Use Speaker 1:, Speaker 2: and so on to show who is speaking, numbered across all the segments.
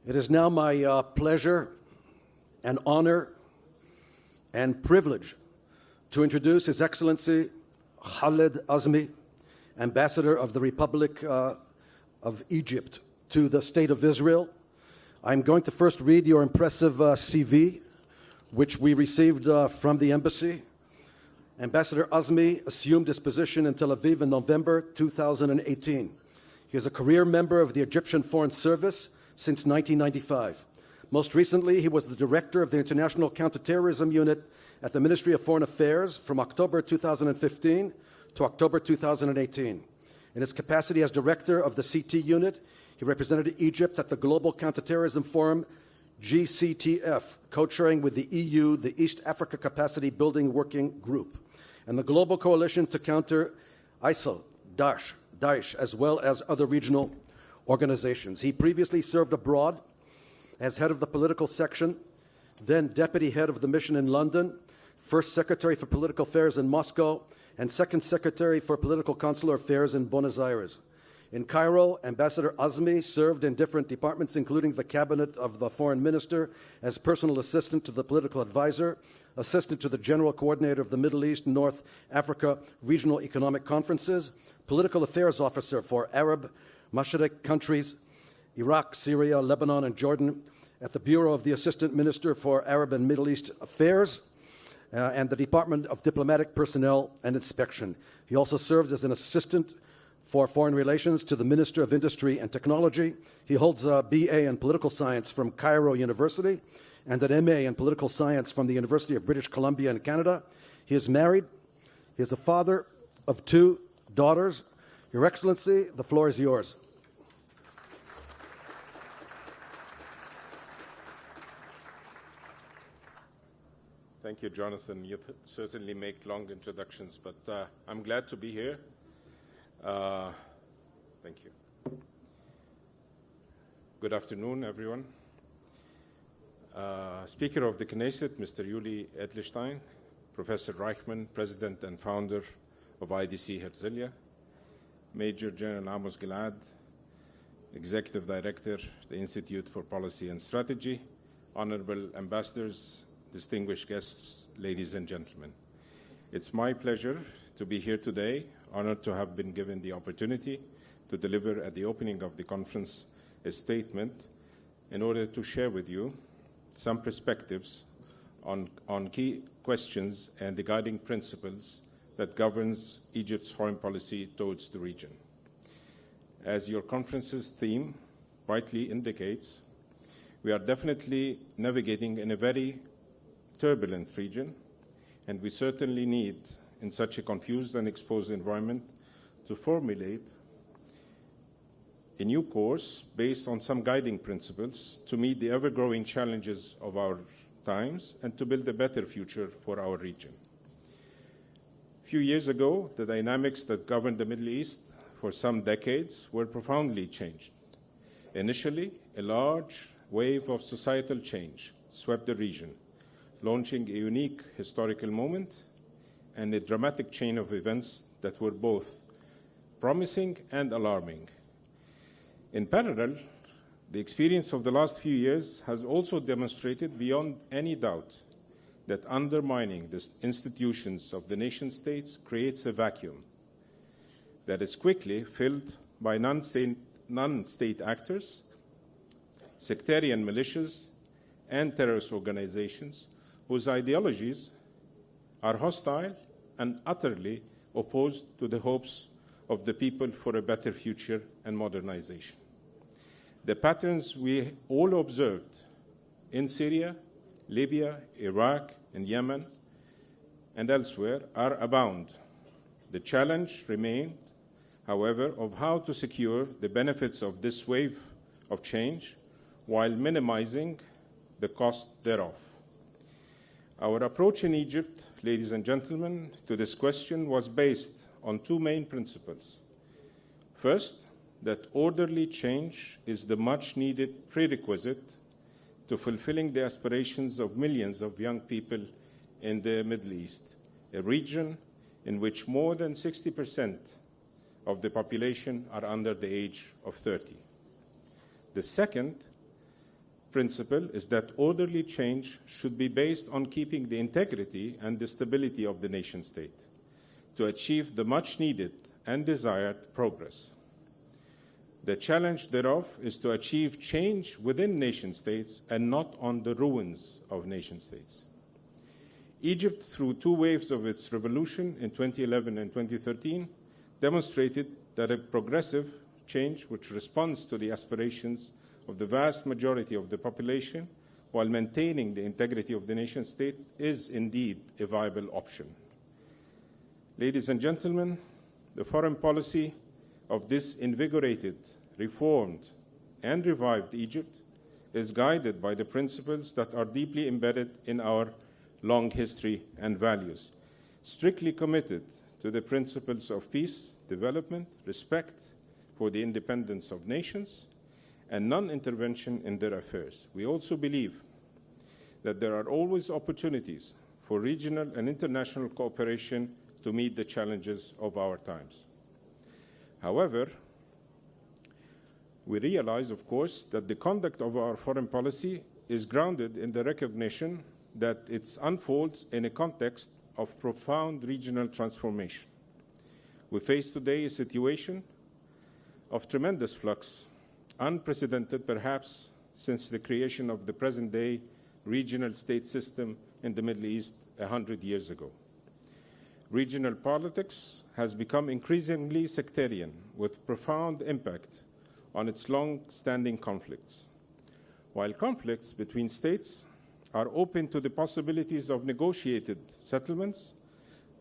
Speaker 1: It is now my pleasure and honor and privilege to introduce His Excellency Khaled Azmi, Ambassador of the Republic of Egypt to the State of Israel. I'm going to first read your impressive CV, which we received from the embassy. Ambassador Azmi assumed his position in Tel Aviv in November 2018. He is a career member of the Egyptian Foreign Service since 1995. Most recently, he was the director of the International Counterterrorism Unit at the Ministry of Foreign Affairs from October 2015 to October 2018. In his capacity as director of the CT unit, he represented Egypt at the Global Counterterrorism Forum, GCTF, co-chairing with the EU, the East Africa Capacity Building Working Group, and the Global Coalition to Counter ISIL, Daesh, as well as other regional organizations. He previously served abroad as head of the political section, then deputy head of the mission in London, first secretary for political affairs in Moscow, and second secretary for political consular affairs in Buenos Aires. In Cairo, Ambassador Azmi served in different departments, including the cabinet of the foreign minister, as personal assistant to the political advisor, assistant to the general coordinator of the Middle East, North Africa Regional Economic Conferences, political affairs officer for Arab Mashriq countries, Iraq, Syria, Lebanon, and Jordan, at the Bureau of the Assistant Minister for Arab and Middle East Affairs, and the Department of Diplomatic Personnel and Inspection. He also served as an assistant for Foreign Relations to the Minister of Industry and Technology. He holds a BA in Political Science from Cairo University and an MA in Political Science from the University of British Columbia in Canada. He is married. He is a father of 2 daughters. Your Excellency, the floor is yours.
Speaker 2: Thank you, Jonathan. You certainly make long introductions, but I'm glad to be here. Thank you. Good afternoon, everyone. Speaker of the Knesset, Mr. Yuli Edelstein, Professor Reichman, President and founder of IDC Herzliya, Major General Amos Gilad, Executive Director, the Institute for Policy and Strategy, Honorable Ambassadors, distinguished guests, ladies and gentlemen. It's my pleasure to be here today, honored to have been given the opportunity to deliver at the opening of the conference a statement in order to share with you some perspectives on key questions and the guiding principles that governs Egypt's foreign policy towards the region. As your conference's theme rightly indicates, we are definitely navigating in a very turbulent region, and we certainly need, in such a confused and exposed environment, to formulate a new course based on some guiding principles to meet the ever-growing challenges of our times and to build a better future for our region. A few years ago, the dynamics that governed the Middle East for some decades were profoundly changed. Initially, a large wave of societal change swept the region, launching a unique historical moment and a dramatic chain of events that were both promising and alarming. In parallel, the experience of the last few years has also demonstrated beyond any doubt that undermining the institutions of the nation-states creates a vacuum that is quickly filled by non-state actors, sectarian militias, and terrorist organizations whose ideologies are hostile and utterly opposed to the hopes of the people for a better future and modernization. The patterns we all observed in Syria, Libya, Iraq, and Yemen, and elsewhere are abound. The challenge remained, however, of how to secure the benefits of this wave of change while minimizing the cost thereof. Our approach in Egypt, ladies and gentlemen, to this question was based on 2 main principles. First, that orderly change is the much-needed prerequisite to fulfilling the aspirations of millions of young people in the Middle East, a region in which more than 60% of the population are under the age of 30. The second, principle is that orderly change should be based on keeping the integrity and the stability of the nation state to achieve the much needed and desired progress. The challenge thereof is to achieve change within nation states and not on the ruins of nation states. Egypt, through two waves of its revolution in 2011 and 2013, demonstrated that a progressive change which responds to the aspirations of the vast majority of the population while maintaining the integrity of the nation state is indeed a viable option. Ladies and gentlemen, the foreign policy of this invigorated, reformed, and revived Egypt is guided by the principles that are deeply embedded in our long history and values, strictly committed to the principles of peace, development, respect for the independence of nations, and non-intervention in their affairs. We also believe that there are always opportunities for regional and international cooperation to meet the challenges of our times. However, we realize, of course, that the conduct of our foreign policy is grounded in the recognition that it unfolds in a context of profound regional transformation. We face today a situation of tremendous flux, unprecedented perhaps since the creation of the present-day regional state system in the Middle East 100 years ago. Regional politics has become increasingly sectarian, with profound impact on its long-standing conflicts. While conflicts between states are open to the possibilities of negotiated settlements,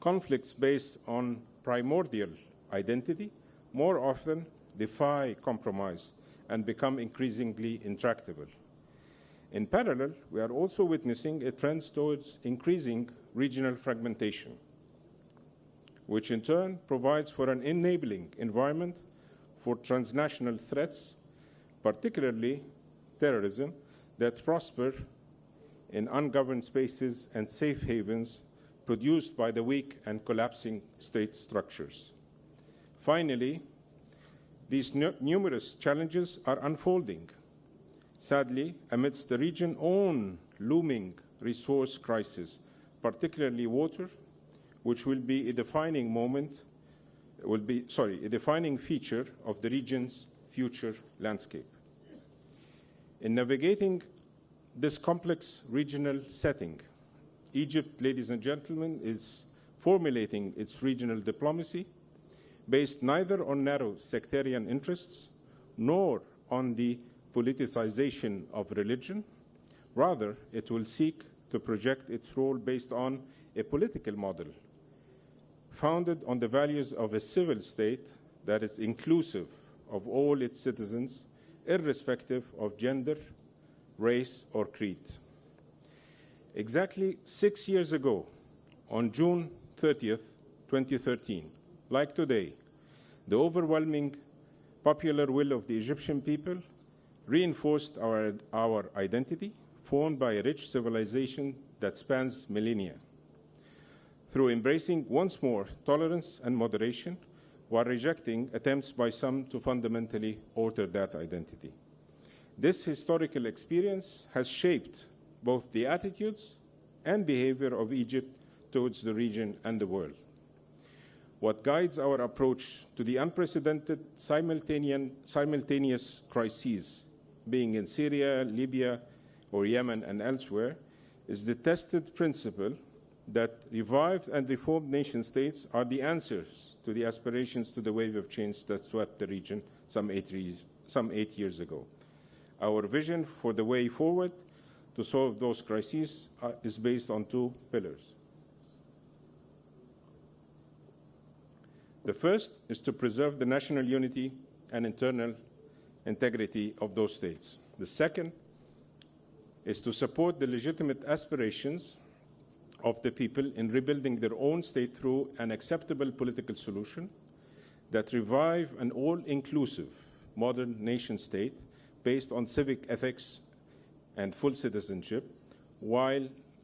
Speaker 2: conflicts based on primordial identity more often defy compromise and become increasingly intractable. In parallel, we are also witnessing a trend towards increasing regional fragmentation, which in turn provides for an enabling environment for transnational threats, particularly terrorism, that prosper in ungoverned spaces and safe havens produced by the weak and collapsing state structures. Finally, these numerous challenges are unfolding, sadly, amidst the region's own looming resource crisis, particularly water, which will be a defining feature of the region's future landscape. In navigating this complex regional setting, Egypt, ladies and gentlemen, is formulating its regional diplomacy based neither on narrow sectarian interests nor on the politicization of religion. Rather, it will seek to project its role based on a political model founded on the values of a civil state that is inclusive of all its citizens, irrespective of gender, race, or creed. Exactly 6 years ago, on June 30th, 2013, like today, the overwhelming popular will of the Egyptian people reinforced our identity, formed by a rich civilization that spans millennia, through embracing once more tolerance and moderation, while rejecting attempts by some to fundamentally alter that identity. This historical experience has shaped both the attitudes and behavior of Egypt towards the region and the world. What guides our approach to the unprecedented simultaneous crises, being in Syria, Libya, or Yemen and elsewhere, is the tested principle that revived and reformed nation states are the answers to the aspirations to the wave of change that swept the region some 8 years ago. Our vision for the way forward to solve those crises is based on two pillars. The first is to preserve the national unity and internal integrity of those states. The second is to support the legitimate aspirations of the people in rebuilding their own state through an acceptable political solution that revive an all-inclusive modern nation state based on civic ethics and full citizenship,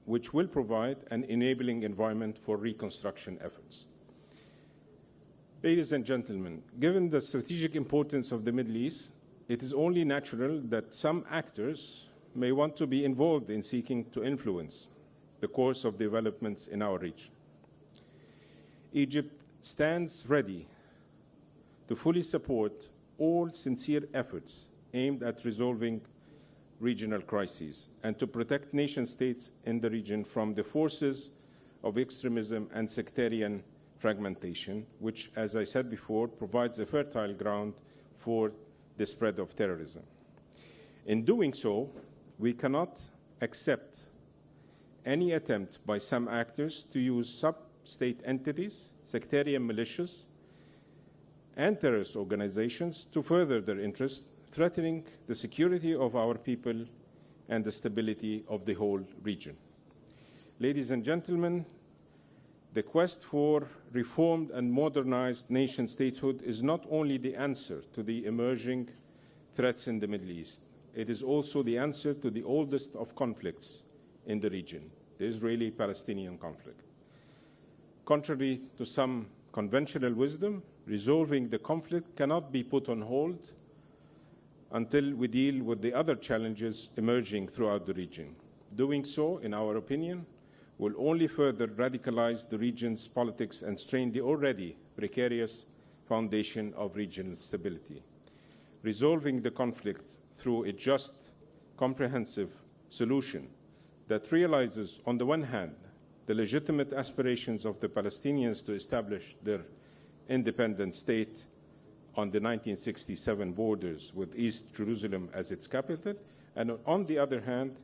Speaker 2: which will provide an enabling environment for reconstruction efforts. Ladies and gentlemen, given the strategic importance of the Middle East, it is only natural that some actors may want to be involved in seeking to influence the course of developments in our region. Egypt stands ready to fully support all sincere efforts aimed at resolving regional crises and to protect nation-states in the region from the forces of extremism and sectarian fragmentation, which, as I said before, provides a fertile ground for the spread of terrorism. In doing so, we cannot accept any attempt by some actors to use sub-state entities, sectarian militias, and terrorist organizations to further their interests, threatening the security of our people and the stability of the whole region. Ladies and gentlemen, the quest for reformed and modernized nation-statehood is not only the answer to the emerging threats in the Middle East, it is also the answer to the oldest of conflicts in the region, the Israeli-Palestinian conflict. Contrary to some conventional wisdom, resolving the conflict cannot be put on hold until we deal with the other challenges emerging throughout the region. Doing so, in our opinion, will only further radicalize the region's politics and strain the already precarious foundation of regional stability. Resolving the conflict through a just, comprehensive solution that realizes, on the one hand, the legitimate aspirations of the Palestinians to establish their independent state on the 1967 borders with East Jerusalem as its capital, and on the other hand,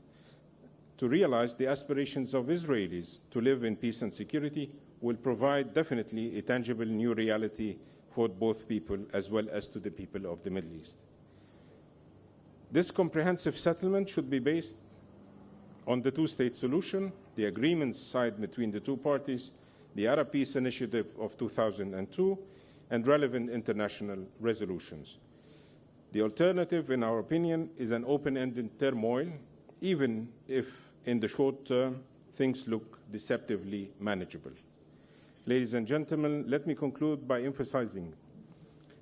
Speaker 2: to realize the aspirations of Israelis to live in peace and security, will provide definitely a tangible new reality for both people as well as to the people of the Middle East. This comprehensive settlement should be based on the two-state solution, the agreements signed between the two parties, the Arab Peace Initiative of 2002, and relevant international resolutions. The alternative, in our opinion, is an open-ended turmoil, even if in the short term things look deceptively manageable. Ladies and gentlemen, let me conclude by emphasizing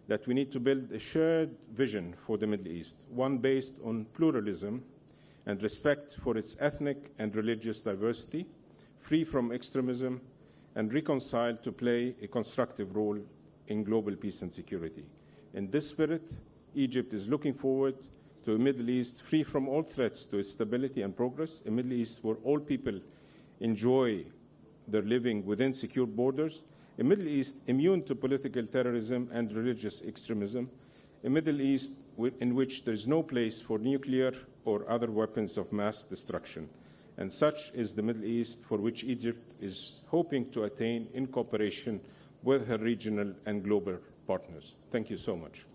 Speaker 2: that we need to build a shared vision for the Middle East, one based on pluralism and respect for its ethnic and religious diversity, free from extremism, and reconciled to play a constructive role in global peace and security. In this spirit, Egypt is looking forward to a Middle East free from all threats to its stability and progress, a Middle East where all people enjoy their living within secure borders, a Middle East immune to political terrorism and religious extremism, a Middle East in which there is no place for nuclear or other weapons of mass destruction. And such is the Middle East for which Egypt is hoping to attain in cooperation with her regional and global partners. Thank you so much.